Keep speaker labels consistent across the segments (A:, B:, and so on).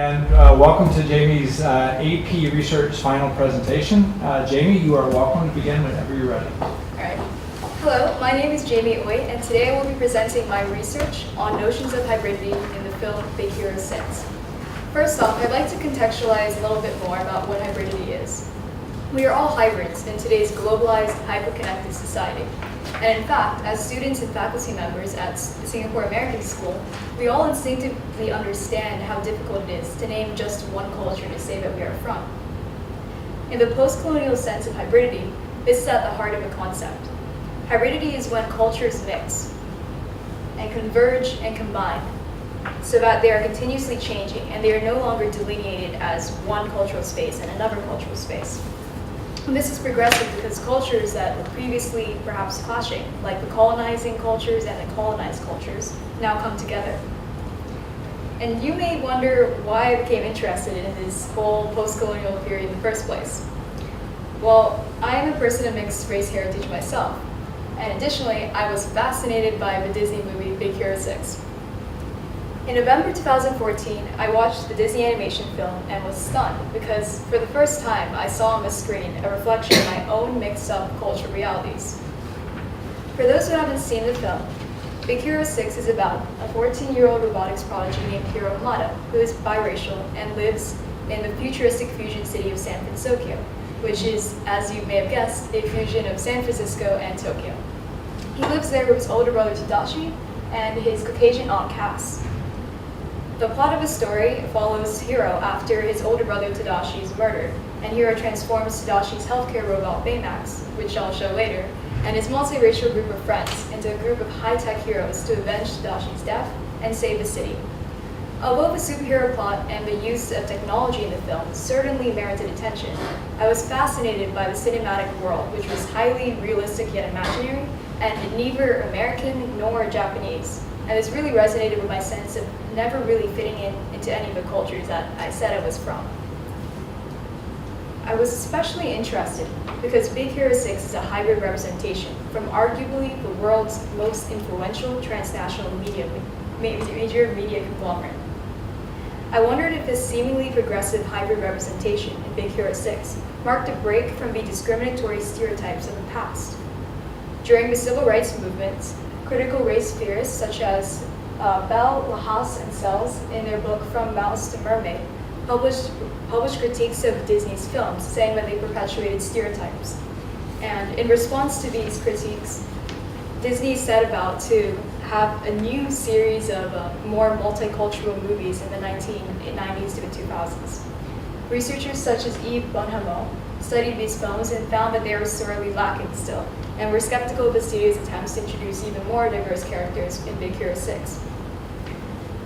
A: And welcome to Jamie's AP Research final presentation. Jamie, you are welcome to begin whenever you're ready.
B: All right. Hello, my name is Jamie Oy, and today I will be presenting my research on notions of hybridity in the film Big Hero 6. First off, I'd like to contextualize a little bit more about what hybridity is. We are all hybrids in today's globalized, hyper-connected society. And in fact, as students and faculty members at Singapore American School, we all instinctively understand how difficult it is to name just one culture to say that we are from. In the post-colonial sense of hybridity, this is at the heart of a concept. Hybridity is when cultures mix and converge and combine so that they are continuously changing and they are no longer delineated as one cultural space and another cultural space. And this is progressive because cultures that were previously perhaps clashing, like the colonizing cultures and the colonized cultures, now come together. And you may wonder why I became interested in this whole post-colonial period in the first place. Well, I am a person of mixed race heritage myself. And additionally, I was fascinated by the Disney movie Big Hero 6. In November 2014, I watched the Disney animation film and was stunned because for the first time I saw on the screen a reflection of my own mixed-up cultural realities. For those who haven't seen the film, Big Hero 6 is about a 14-year-old robotics prodigy named Hiro Hamada, who is biracial and lives in the futuristic fusion city of San Francisco, which is, as you may have guessed, a fusion of San Francisco and Tokyo. He lives there with his older brother Tadashi and his Caucasian aunt Cass. The plot of the story follows Hiro after his older brother Tadashi is murdered, and Hiro transforms Tadashi's healthcare robot Baymax, which I'll show later, and his multiracial group of friends into a group of high-tech heroes to avenge Tadashi's death and save the city. Although the superhero plot and the use of technology in the film certainly merited attention, I was fascinated by the cinematic world, which was highly realistic yet imaginary, and neither American nor Japanese. And this really resonated with my sense of never really fitting into any of the cultures that I said I was from. I was especially interested because Big Hero 6 is a hybrid representation from arguably the world's most influential transnational major media conglomerate. I wondered if this seemingly progressive hybrid representation in Big Hero 6 marked a break from the discriminatory stereotypes of the past. During the civil rights movement, critical race theorists such as Bell, Lahas, and Sells, in their book From Mouse to Mermaid, published critiques of Disney's films, saying that they perpetuated stereotypes. And in response to these critiques, Disney set about to have a new series of more multicultural movies in the 1990s to the 2000s. Researchers such as Yves Bonhamon studied these films and found that they were sorely lacking still, and were skeptical of the studio's attempts to introduce even more diverse characters in Big Hero 6.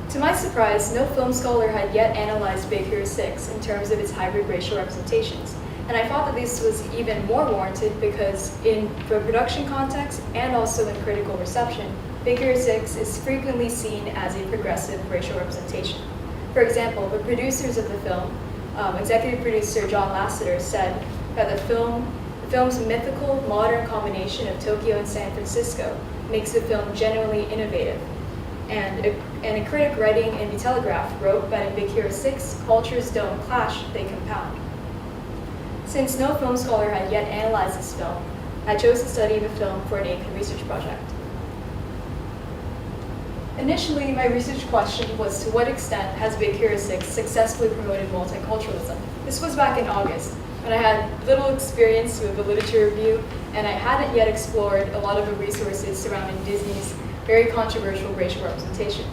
B: To my surprise, no film scholar had yet analyzed Big Hero 6 in terms of its hybrid racial representations, and I thought that this was even more warranted because in the production context and also in critical reception, Big Hero 6 is frequently seen as a progressive racial representation. For example, the producers of the film, executive producer John Lasseter, said that the film's mythical, modern combination of Tokyo and San Francisco makes the film genuinely innovative. And a critic writing in The Telegraph wrote that in Big Hero 6, cultures don't clash, they compound. Since no film scholar had yet analyzed this film, I chose to study the film for an AP research project. Initially, my research question was to what extent has Big Hero 6 successfully promoted multiculturalism? This was back in August, when I had little experience with the literature review, and I hadn't yet explored a lot of the resources surrounding Disney's very controversial racial representation.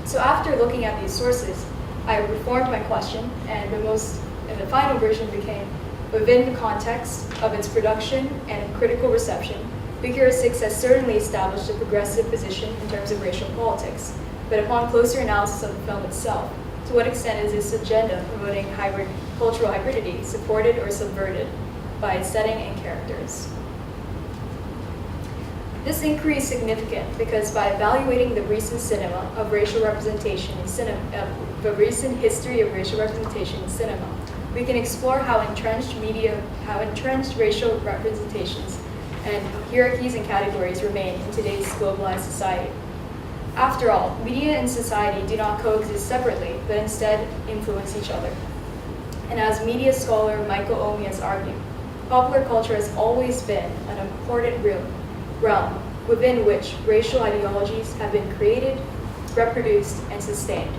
B: So after looking at these sources, I reformed my question, and the final version became, within the context of its production and critical reception, Big Hero 6 has certainly established a progressive position in terms of racial politics, but upon closer analysis of the film itself, to what extent is this agenda promoting cultural hybridity supported or subverted by its setting and characters? This inquiry is significant because by evaluating the recent cinema of racial representation in the recent history of racial representation in cinema, we can explore how entrenched racial representations and hierarchies and categories remain in today's globalized society. After all, media and society do not coexist separately, but instead influence each other. And as media scholar Michael Omi has argued, popular culture has always been an important realm within which racial ideologies have been created, reproduced, and sustained.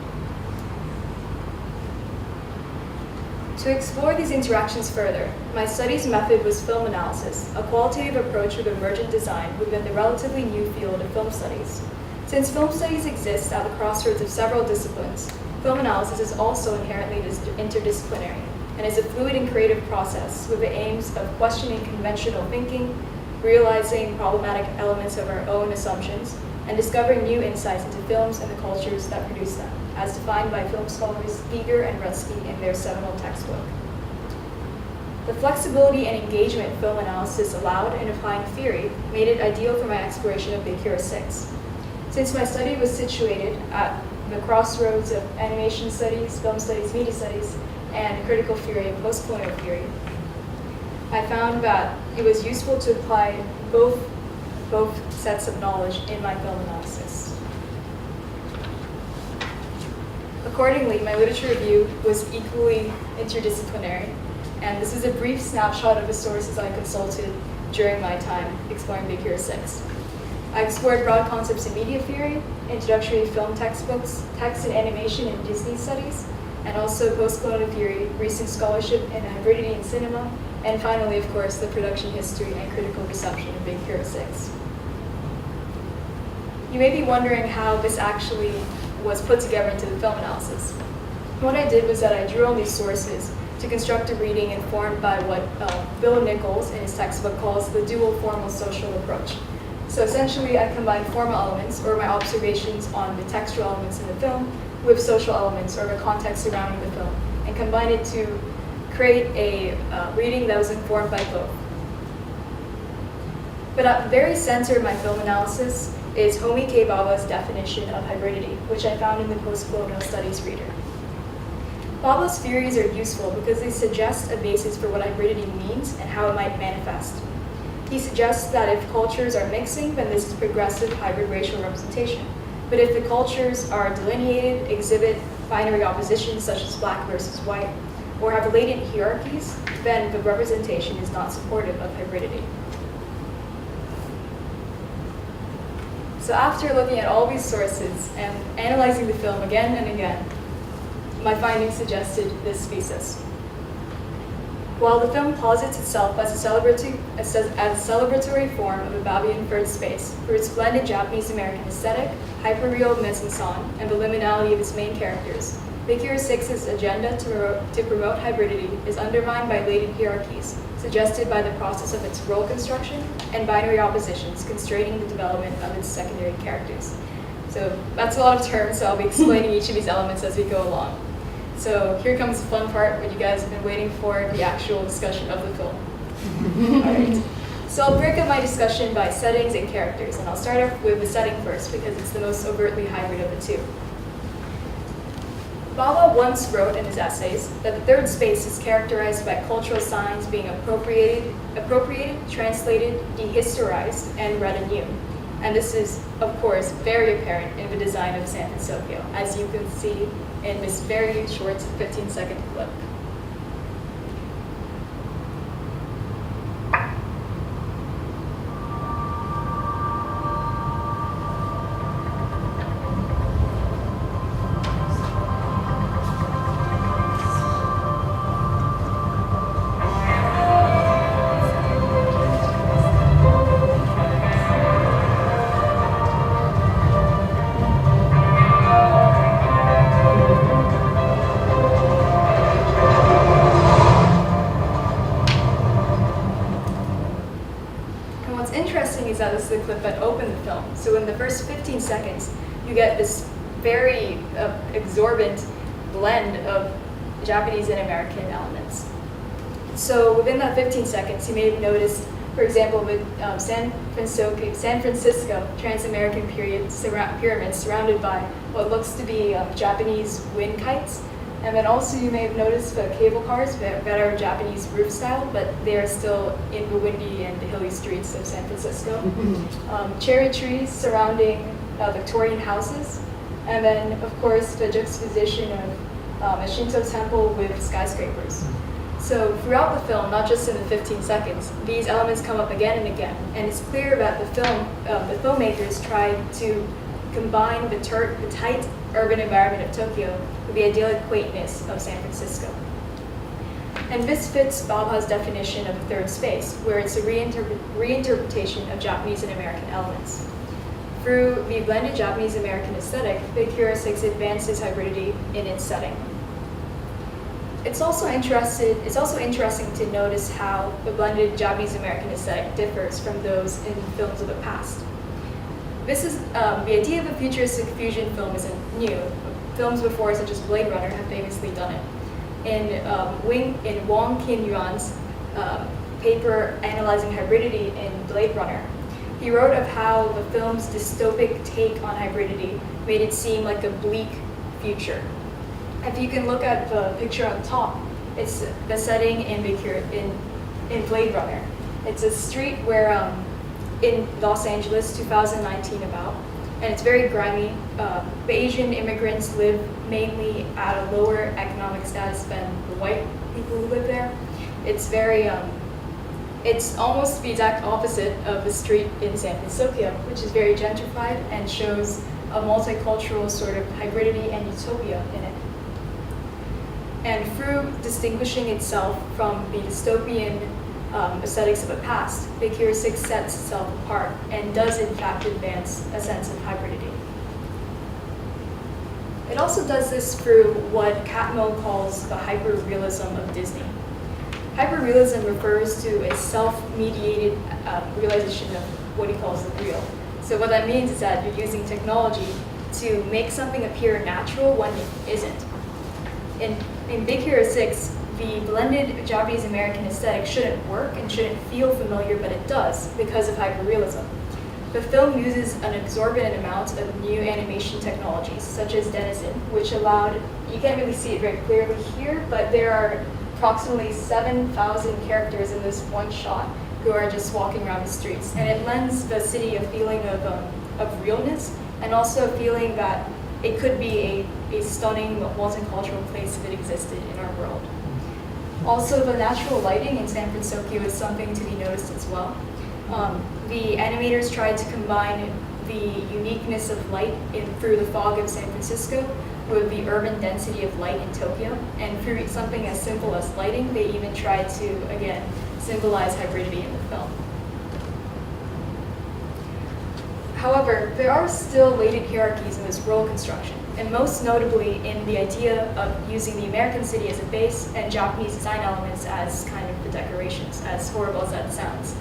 B: To explore these interactions further, my studies method was film analysis, a qualitative approach of emergent design within the relatively new field of film studies. Since film studies exist at the crossroads of several disciplines, film analysis is also inherently interdisciplinary and is a fluid and creative process with the aims of questioning conventional thinking, realizing problematic elements of our own assumptions, and discovering new insights into films and the cultures that produce them, as defined by film scholars Giger and Rutsky in their seminal textbook. The flexibility and engagement film analysis allowed in applying theory made it ideal for my exploration of Big Hero 6. Since my study was situated at the crossroads of animation studies, film studies, media studies, and critical theory and post-colonial theory, I found that it was useful to apply both sets of knowledge in my film analysis. Accordingly, my literature review was equally interdisciplinary, and this is a brief snapshot of the sources I consulted during my time exploring Big Hero 6. I explored broad concepts in media theory, introductory film textbooks, text and animation and Disney studies, and also post-colonial theory, recent scholarship in hybridity in cinema, and finally, of course, the production history and critical reception of Big Hero 6. You may be wondering how this actually was put together into the film analysis. What I did was that I drew on these sources to construct a reading informed by what Bill Nichols in his textbook calls the dual formal social approach. So essentially, I combined formal elements, or my observations on the textual elements in the film, with social elements, or the context surrounding the film, and combined it to create a reading that was informed by both. But at the very center of my film analysis is Homi K. Bhabha's definition of hybridity, which I found in the Post-Colonial Studies reader. Bhabha's theories are useful because they suggest a basis for what hybridity means and how it might manifest. He suggests that if cultures are mixing, then this is progressive hybrid racial representation. But if the cultures are delineated, exhibit binary oppositions such as black versus white, or have latent hierarchies, then the representation is not supportive of hybridity. So after looking at all these sources and analyzing the film again and again, my findings suggested this thesis. While the film posits itself as a celebratory form of a Babian third space through its blended Japanese-American aesthetic, hyperreal mise-en-scène, and the liminality of its main characters, Big Hero 6's agenda to promote hybridity is undermined by latent hierarchies, suggested by the process of its role construction and binary oppositions constraining the development of its secondary characters. So that's a lot of terms, so I'll be explaining each of these elements as we go along. So here comes the fun part, what you guys have been waiting for, the actual discussion of the film. All right. So I'll break up my discussion by settings and characters, and I'll start off with the setting first because it's the most overtly hybrid of the two. Bhabha once wrote in his essays that the third space is characterized by cultural signs being appropriated, translated, dehistorized, and read anew. And this is, of course, very apparent in the design of San Francisco, as you can see in this very short 15-second clip. That this is the clip that opened the film. So in the first 15 seconds, you get this very exorbitant blend of Japanese and American elements. So within that 15 seconds, you may have noticed, for example, with San Francisco Trans-American pyramids surrounded by what looks to be Japanese wind kites. And then also you may have noticed the cable cars that are Japanese roof style, but they are still in the windy and the hilly streets of San Francisco. Cherry trees surrounding Victorian houses, and then, of course, the juxtaposition of a Shinto temple with skyscrapers. So throughout the film, not just in the 15 seconds, these elements come up again and again, and it's clear that the filmmakers tried to combine the tight urban environment of Tokyo with the idyllic quaintness of San Francisco. And this fits Bhabha's definition of a third space, where it's a reinterpretation of Japanese and American elements. Through the blended Japanese-American aesthetic, Big Hero 6 advances hybridity in its setting. It's also interesting to notice how the blended Japanese-American aesthetic differs from those in films of the past. This is the idea of a futuristic fusion film isn't new. Films before, such as Blade Runner, have famously done it. In Wong Kin-yuan's paper analyzing hybridity in Blade Runner, he wrote of how the film's dystopic take on hybridity made it seem like a bleak future. If you can look at the picture on top, it's the setting in Blade Runner. It's a street where in Los Angeles, 2019 about, and it's very grimy. The Asian immigrants live mainly at a lower economic status than the white people who live there. It's very, it's almost the exact opposite of the street in San Francisco, which is very gentrified and shows a multicultural sort of hybridity and utopia in it. And through distinguishing itself from the dystopian aesthetics of the past, Big Hero 6 sets itself apart and does in fact advance a sense of hybridity. It also does this through what Catmull calls the hyperrealism of Disney. Hyperrealism refers to a self-mediated realization of what he calls the real. So what that means is that you're using technology to make something appear natural when it isn't. In Big Hero 6, the blended Japanese-American aesthetic shouldn't work and shouldn't feel familiar, but it does because of hyperrealism. The film uses an exorbitant amount of new animation technologies, such as Denizen, which allowed, you can't really see it very clearly here, but there are approximately 7,000 characters in this one shot who are just walking around the streets. And it lends the city a feeling of realness, and also a feeling that it could be a stunning multicultural place if it existed in our world. Also, the natural lighting in San Francisco is something to be noticed as well. The animators tried to combine the uniqueness of light through the fog of San Francisco with the urban density of light in Tokyo. And through something as simple as lighting, they even tried to, again, symbolize hybridity in the film. However, there are still latent hierarchies in this world construction, and most notably in the idea of using the American city as a base and Japanese design elements as kind of the decorations, as horrible as that sounds.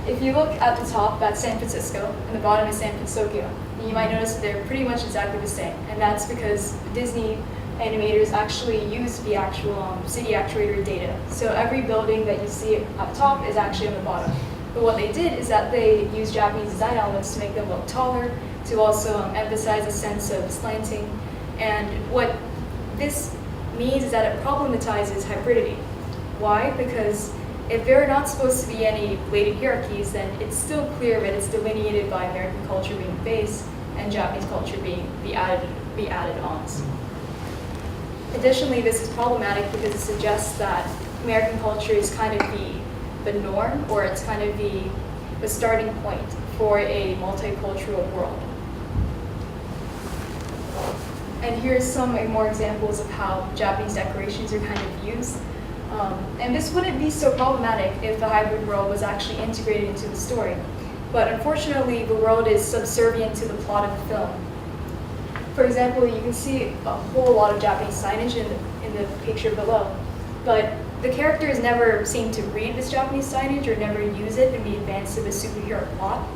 B: If you look at the top, that's San Francisco, and the bottom is San Francisco, you might notice that they're pretty much exactly the same, and that's because Disney animators actually use the actual city actuator data. So every building that you see up top is actually on the bottom. But what they did is that they used Japanese design elements to make them look taller, to also emphasize a sense of slanting. And what this means is that it problematizes hybridity. Why? Because if there are not supposed to be any latent hierarchies, then it's still clear that it's delineated by American culture being base and Japanese culture being the added-ons. Additionally, this is problematic because it suggests that American culture is kind of the norm, or it's kind of the starting point for a multicultural world. And here's some more examples of how Japanese decorations are kind of used. And this wouldn't be so problematic if the hybrid world was actually integrated into the story. But unfortunately, the world is subservient to the plot of the film. For example, you can see a whole lot of Japanese signage in the picture below, but the characters never seem to read this Japanese signage or never use it in the advance of the superhero plot.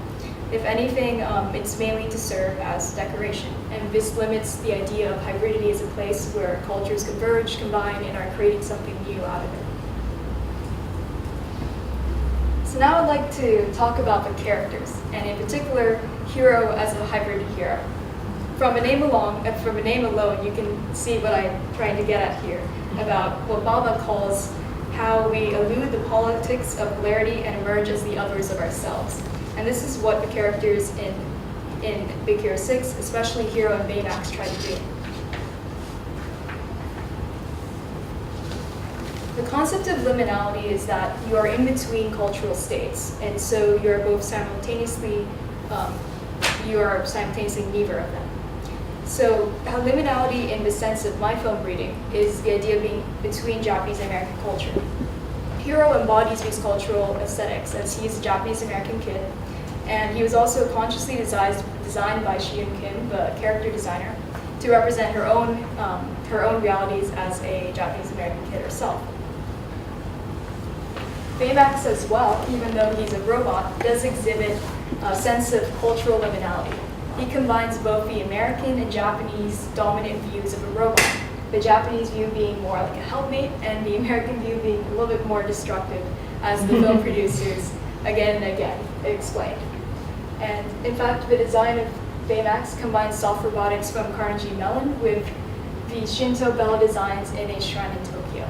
B: If anything, it's mainly to serve as decoration, and this limits the idea of hybridity as a place where cultures converge, combine, and are creating something new out of it. So now I'd like to talk about the characters, and in particular, Hiro as a hybrid hero. From a name alone, you can see what I'm trying to get at here about what Bhabha calls how we elude the politics of polarity and emerge as the others of ourselves. And this is what the characters in in Big Hero 6, especially Hiro and Baymax try to do. The concept of liminality is that you are in between cultural states, and so you are simultaneously neither of them. So liminality in the sense of my film reading is the idea of being between Japanese and American culture. Hiro embodies these cultural aesthetics as he's a Japanese American kid, and he was also consciously designed by Shiyun Kim, the character designer, to represent her own realities as a Japanese American kid herself. Baymax as well, even though he's a robot, does exhibit a sense of cultural liminality. He combines both the American and Japanese dominant views of a robot, the Japanese view being more like a helpmate and the American view being a little bit more destructive, as the film producers again and again explained. And in fact, the design of Baymax combines soft robotics from Carnegie Mellon with the Shinto bell designs in a shrine in Tokyo.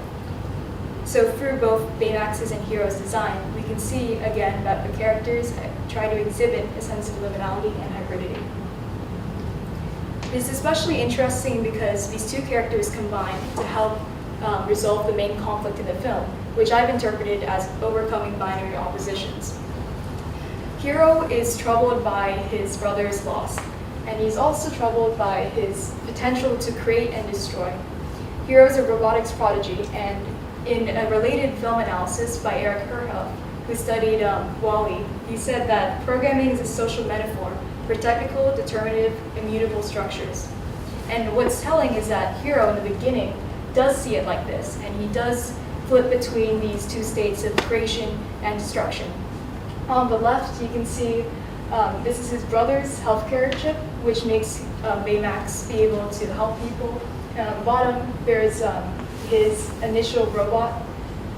B: So through both Baymax's and Hiro's design, we can see again that the characters try to exhibit a sense of liminality and hybridity. It's especially interesting because these two characters combine to help resolve the main conflict in the film, which I've interpreted as overcoming binary oppositions. Hiro is troubled by his brother's loss, and he's also troubled by his potential to create and destroy. Hiro is a robotics prodigy, and in a related film analysis by Eric Herhoff, who studied WALL-E, he said that programming is a social metaphor for technical, determinative, immutable structures. And what's telling is that Hiro, in the beginning, does see it like this, and he does flip between these two states of creation and destruction. On the left, you can see this is his brother's healthcare chip, which makes Baymax be able to help people. And on the bottom, there's his initial robot.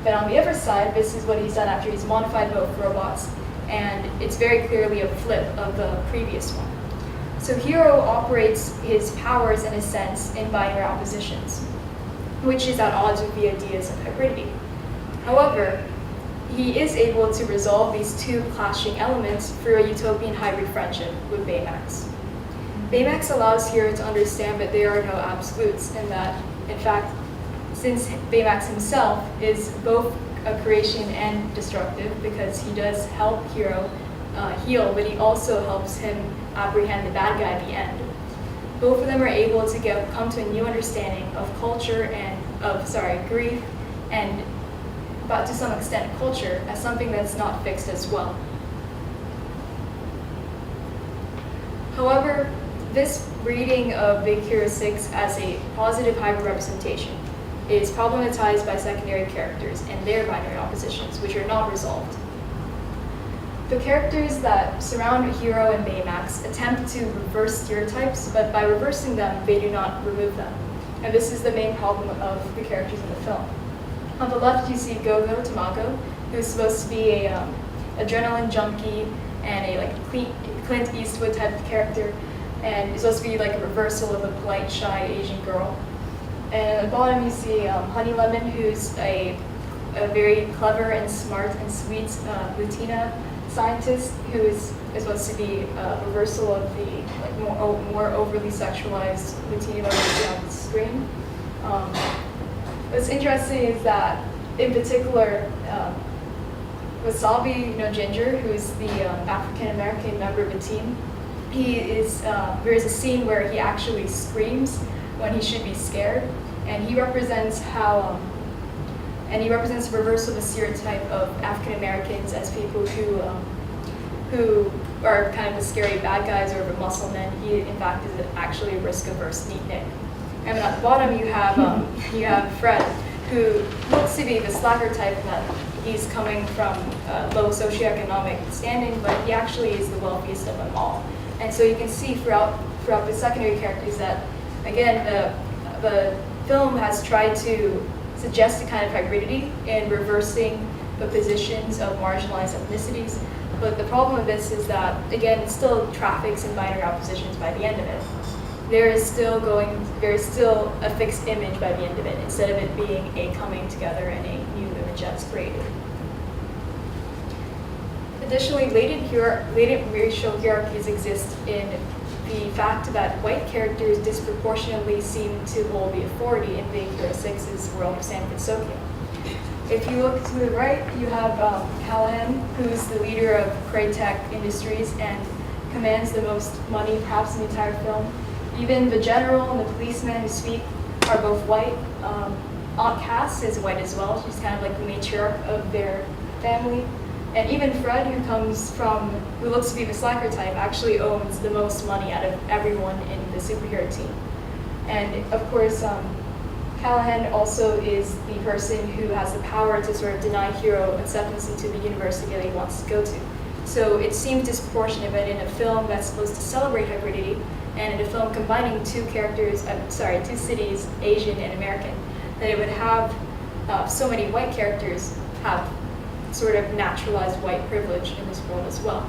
B: But on the other side, this is what he's done after he's modified both robots, and it's very clearly a flip of the previous one. So Hiro operates his powers, in a sense, in binary oppositions, which is at odds with the ideas of hybridity. However, he is able to resolve these two clashing elements through a utopian hybrid friendship with Baymax. Baymax allows Hiro to understand that there are no absolutes, and that, in fact, since Baymax himself is both a creation and destructive, because he does help Hiro heal, but he also helps him apprehend the bad guy at the end. Both of them are able to come to a new understanding of culture and grief, and but to some extent culture as something that's not fixed as well. However, this reading of Big Hero 6 as a positive hybrid representation is problematized by secondary characters and their binary oppositions, which are not resolved. The characters that surround Hiro and Baymax attempt to reverse stereotypes, but by reversing them, they do not remove them. And this is the main problem of the characters in the film. On the left, you see Gogo Tamago, who's supposed to be a adrenaline junkie and a Clint Eastwood type of character, and is supposed to be like a reversal of a polite, shy Asian girl. And at the bottom, you see Honey Lemon, who's a very clever and smart and sweet Latina scientist who is supposed to be a reversal of the more overly sexualized Latina that we see on the screen. What's interesting is that, in particular, Wasabi Ginger, who's the African American member of the team, there is a scene where he actually screams when he should be scared, and he represents the reversal of the stereotype of African Americans as people who are kind of the scary bad guys or the muscle men. He, in fact, is actually a risk-averse neatnik. And then at the bottom, you have Fred, who looks to be the slacker type, that he's coming from low socioeconomic standing, but he actually is the wealthiest of them all. And so you can see throughout the secondary characters that, again, the film has tried to suggest a kind of hybridity in reversing the positions of marginalized ethnicities. But the problem with this is that, again, it still traffics in binary oppositions by the end of it. There is still a fixed image by the end of it, instead of it being a coming together and a new image that's created. The Additionally, latent racial hierarchies exist in the fact that white characters disproportionately seem to hold the authority in Big Hero 6's world of San Francisco. If you look to the right, you have Callahan, who's the leader of Crytek Industries and commands the most money perhaps in the entire film. Even the general and the policeman who speak are both white. Aunt Cass is white as well. She's kind of like the matriarch of their family. And even Fred, who looks to be the slacker type, actually owns the most money out of everyone in the superhero team. And of course, Callahan also is the person who has the power to sort of deny Hero acceptance into the university that he wants to go to. So it seems disproportionate that in a film that's supposed to celebrate hybridity, and in a film combining two cities, Asian and American, that it would have so many white characters have sort of naturalized white privilege in this world as well.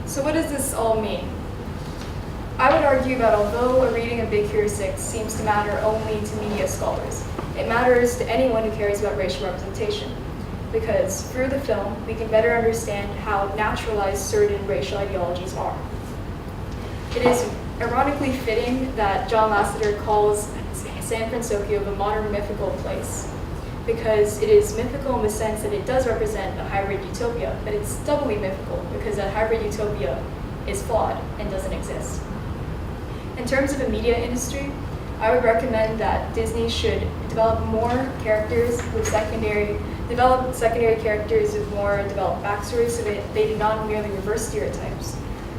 B: So what does this all mean? I would argue that although a reading of Big Hero 6 seems to matter only to media scholars, it matters to anyone who cares about racial representation, because through the film, we can better understand how naturalized certain racial ideologies are. It is ironically fitting that John Lasseter calls San Francisco the modern mythical place, because it is mythical in the sense that it does represent a hybrid utopia, but it's doubly mythical because that hybrid utopia is flawed and doesn't exist. In terms of the media industry, I would recommend that Disney should develop more characters with secondary characters with more developed backstories so that they do not merely reverse stereotypes.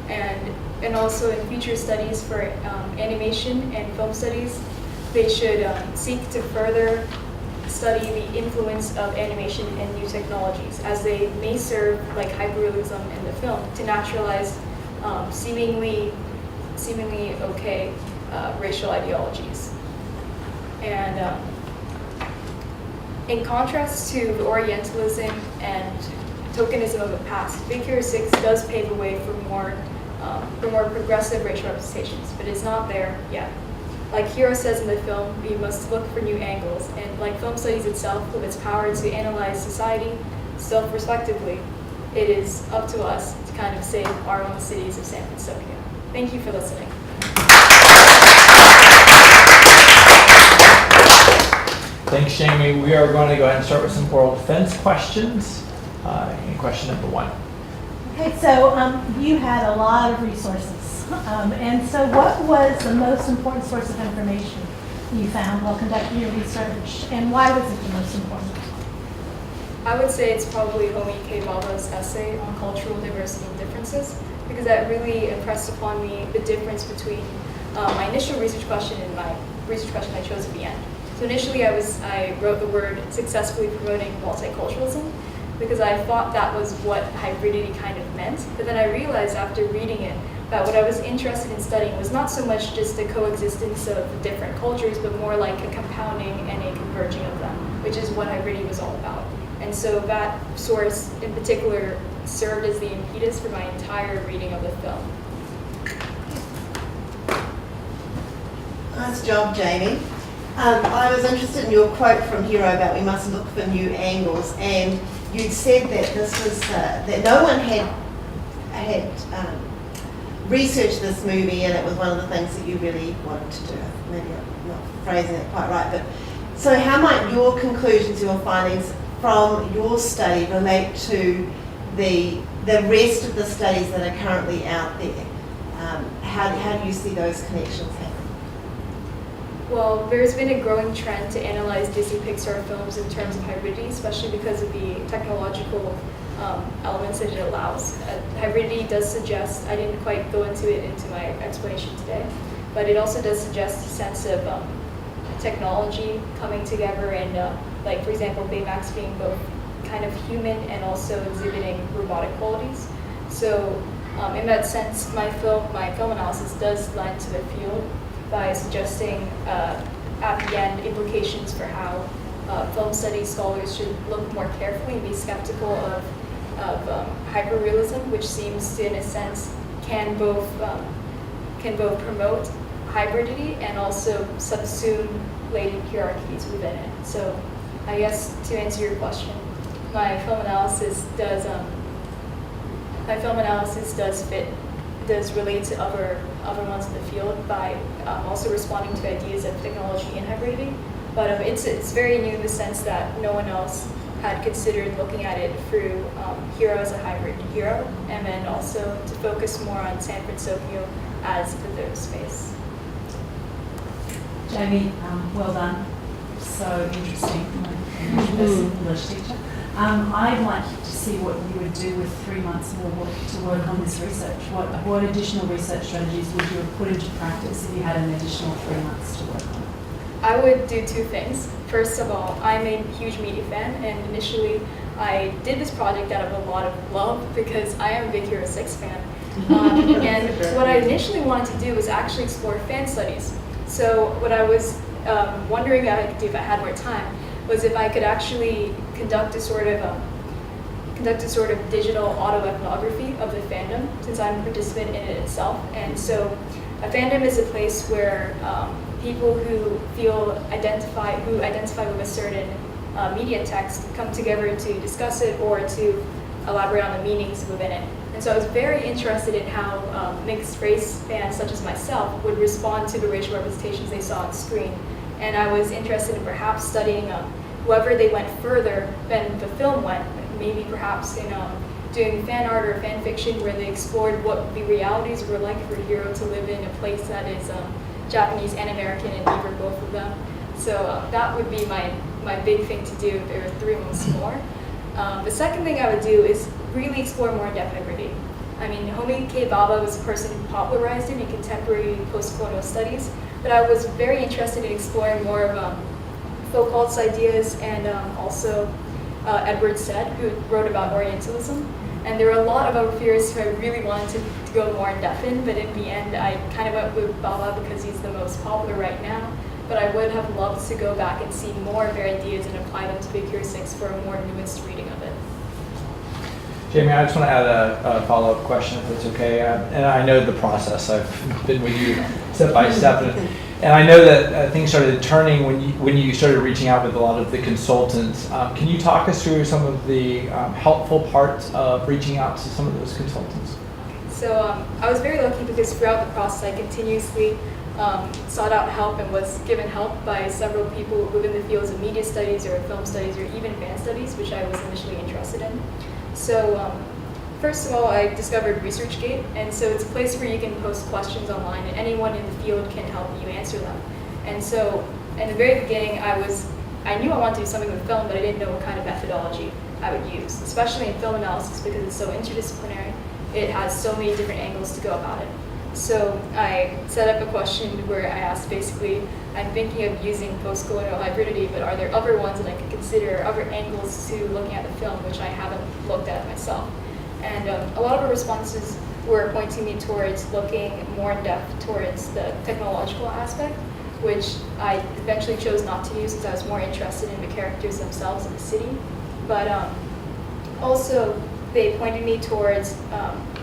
B: And also in future studies for animation and film studies, they should seek to further study the influence of animation and new technologies, as they may serve, like hyperrealism in the film, to naturalize seemingly okay racial ideologies. And in contrast to the Orientalism and tokenism of the past, Big Hero 6 does pave the way for more progressive racial representations, but it's not there yet. Like Hero says in the film, we must look for new angles, and like film studies itself, with its power to analyze society self-respectively, it is up to us to kind of save our own cities of San Francisco. Thank you for listening.
A: Thanks, Jamie. We are going to go ahead and start with some world defense questions. And question number 1.
C: Okay, so you had a lot of resources. And so what was the most important source of information you found while conducting your research, and why was it the most important?
B: I would say it's probably Homi K. Bhabha's essay on cultural diversity and differences, because that really impressed upon me the difference between my initial research question and my research question I chose at the end. So initially I wrote the word successfully promoting multiculturalism, because I thought that was what hybridity kind of meant, but then I realized after reading it that what I was interested in studying was not so much just the coexistence of different cultures, but more like a compounding and a converging of them, which is what hybridity was all about. And so that source in particular served as the impetus for my entire reading of the film.
D: Nice job, Jamie. I was interested in your quote from Hero about we must look for new angles, and you'd said that this was that no one had researched this movie, and it was one of the things that you really wanted to do. Maybe I'm not phrasing it quite right, but so how might your conclusions, your findings from your study relate to the rest of the studies that are currently out there? How do you see those connections happening?
B: Well, there's been a growing trend to analyze Disney Pixar films in terms of hybridity, especially because of the technological elements that it allows. Hybridity does suggest, I didn't quite go into my explanation today, but it also does suggest a sense of technology coming together and, like for example, Baymax being both kind of human and also exhibiting robotic qualities. So in that sense, my film analysis does lend to the field by suggesting at the end implications for how film studies scholars should look more carefully and be skeptical of hyperrealism, which seems to, in a sense, can both promote hybridity and also subsume latent hierarchies within it. So I guess to answer your question, my film analysis does relate to other ones in the field by also responding to ideas of technology and hybridity. But it's very new in the sense that no one else had considered looking at it through Hero as a hybrid hero, and then also to focus more on San Francisco as the third space.
E: Jamie, well done. So interesting. As an English teacher. I'd like to see what you would do with 3 months more work to work on this research. What additional research strategies would you have put into practice if you had an additional 3 months to work on?
B: I would do two things. First of all, I'm a huge media fan, and initially I did this project out of a lot of love because I am a Big Hero 6 fan. And what I initially wanted to do was actually explore fan studies. So what I was wondering if I could do if I had more time was if I could actually conduct a sort of digital autoethnography of the fandom, since I'm a participant in it itself. And so a fandom is a place where people who identify with a certain media text come together to discuss it or to elaborate on the meanings within it. And so I was very interested in how mixed race fans such as myself would respond to the racial representations they saw on screen. And I was interested in perhaps studying whoever they went further than the film went, maybe perhaps in doing fan art or fan fiction where they explored what the realities were like for Hero to live in a place that is Japanese and American and either both of them. So that would be my big thing to do if there were 3 months more. The second thing I would do is really explore more in-depth hybridity. I mean, Homi K. Bhabha was the person who popularized it in contemporary post-colonial studies, but I was very interested in exploring more of Foucault's ideas and also Edward Said, who wrote about Orientalism. And there were a lot of other theorists who I really wanted to go more in depth in, but in the end I kind of went with Bhabha because he's the most popular right now. But I would have loved to go back and see more of their ideas and apply them to Big Hero 6 for a more nuanced reading of it.
A: Jamie, I just want to add a follow-up question, if it's okay. And I know the process. I've been with you step by step. And I know that things started turning when you started reaching out with a lot of the consultants. Can you talk us through some of the helpful parts of reaching out to some of those consultants?
B: So I was very lucky because throughout the process I continuously sought out help and was given help by several people within the fields of media studies or film studies or even fan studies, which I was initially interested in. So first of all, I discovered ResearchGate, and so it's a place where you can post questions online and anyone in the field can help you answer them. And so in the very beginning, I knew I wanted to do something with film, but I didn't know what kind of methodology I would use, especially in film analysis because it's so interdisciplinary. It has so many different angles to go about it. So I set up a question where I asked basically, I'm thinking of using post-colonial hybridity, but are there other ones that I could consider, other angles to looking at the film which I haven't looked at myself? And a lot of the responses were pointing me towards looking more in depth towards the technological aspect, which I eventually chose not to use since I was more interested in the characters themselves in the city. But also they pointed me towards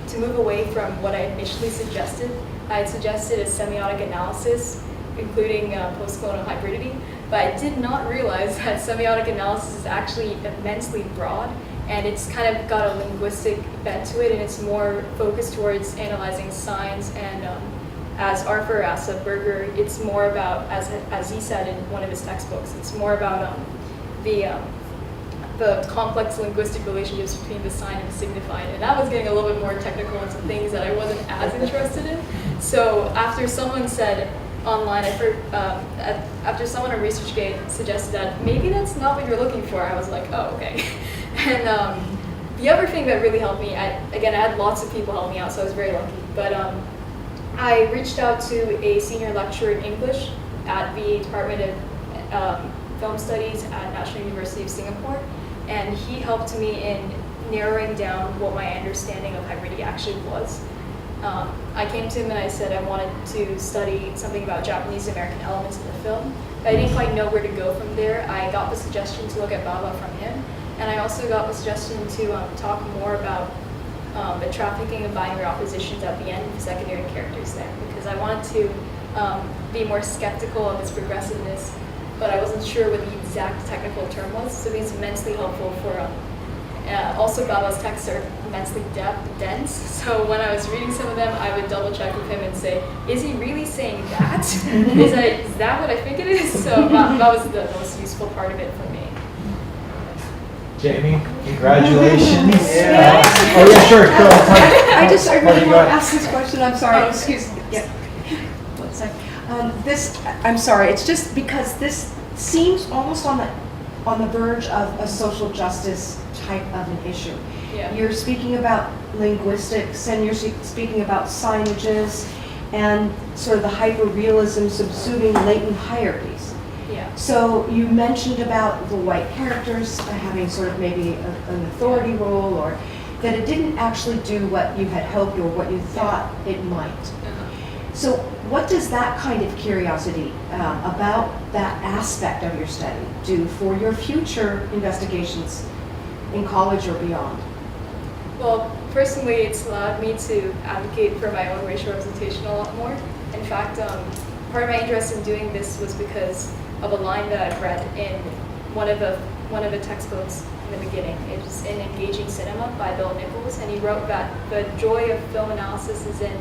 B: to move away from what I initially suggested. I had suggested a semiotic analysis, including post-colonial hybridity, but I did not realize that semiotic analysis is actually immensely broad, and it's kind of got a linguistic bent to it, and it's more focused towards analyzing signs. And as Arthur Asa-Berger, it's more about, as he said in one of his textbooks, it's more about the complex linguistic relationships between the sign and the signified. And that was getting a little bit more technical into things that I wasn't as interested in. So after someone said online, after someone on ResearchGate suggested that maybe that's not what you're looking for, I was like, oh, okay. And the other thing that really helped me, I had lots of people help me out, so I was very lucky. But I reached out to a senior lecturer in English at the Department of Film Studies at National University of Singapore, and he helped me in narrowing down what my understanding of hybridity actually was. I came to him and I said I wanted to study something about Japanese American elements in the film, but I didn't quite know where to go from there. I got the suggestion to look at Bhabha from him, and I also got the suggestion to talk more about the trafficking of binary oppositions at the end of the secondary characters there, because I wanted to be more skeptical of its progressiveness, but I wasn't sure what the exact technical term was, so it's immensely helpful for Also, Baba's texts are immensely dense, so when I was reading some of them, I would double check with him and say, is he really saying that? Is that what I think it is? So that was the most useful part of it for me.
A: Jamie, congratulations.
F: Yeah.
A: Oh, yeah, sure, go.
F: I really
A: Marty,
F: want
A: go
F: to
A: ahead.
F: ask this question, I'm sorry,
B: Oh,
F: excuse me. Yeah. One sec. I'm sorry, it's just because this seems almost on the verge of a social justice type of an issue.
B: Yeah.
F: You're speaking about linguistics and you're speaking about signages and sort of the hyper-realism subsuming latent hierarchies.
B: Yeah.
F: So you mentioned about the white characters having sort of maybe an authority role, or that it didn't actually do what you had hoped or what you thought it might. So what does that kind of curiosity about that aspect of your study do for your future investigations in college or beyond?
B: Well, personally, it's allowed me to advocate for my own racial representation a lot more. In fact, part of my interest in doing this was because of a line that I've read in one of the textbooks in the beginning. It's in Engaging Cinema by Bill Nichols, and he wrote that the joy of film analysis is in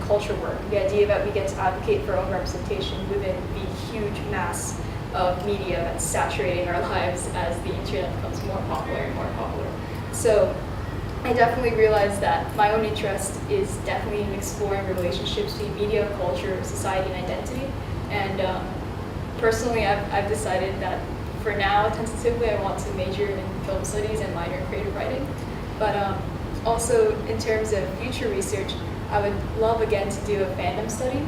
B: culture work. The idea that we get to advocate for our own representation within the huge mass of media that's saturating our lives as the internet becomes more popular and more popular. So I definitely realized that my own interest is definitely in exploring the relationships between media, culture, society, and identity. And personally, I've decided that for now, tentatively, I want to major in film studies and minor in creative writing. But also, in terms of future research, I would love again to do a fandom study,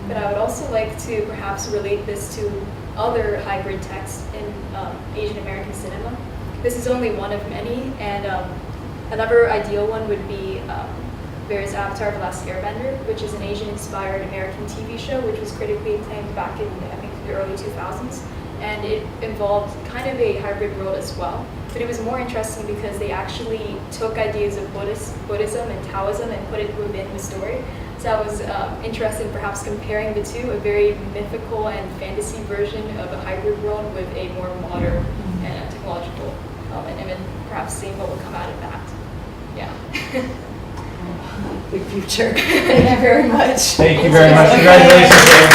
B: but I would also like to perhaps relate this to other hybrid texts in Asian American cinema. This is only one of many, and another ideal one would be there's Avatar: The Last Airbender, which is an Asian-inspired American TV show, which was critically acclaimed back in, I think, the early 2000s. And it involved kind of a hybrid world as well. But it was more interesting because they actually took ideas of Buddhism and Taoism and put it within the story. So I was interested in perhaps comparing the two, a very mythical and fantasy version of a hybrid world with a more modern and technological element, and then perhaps seeing what would come out of that. Yeah.
F: Big future. Thank you very much.
A: Thank you very much. Congratulations, Jamie.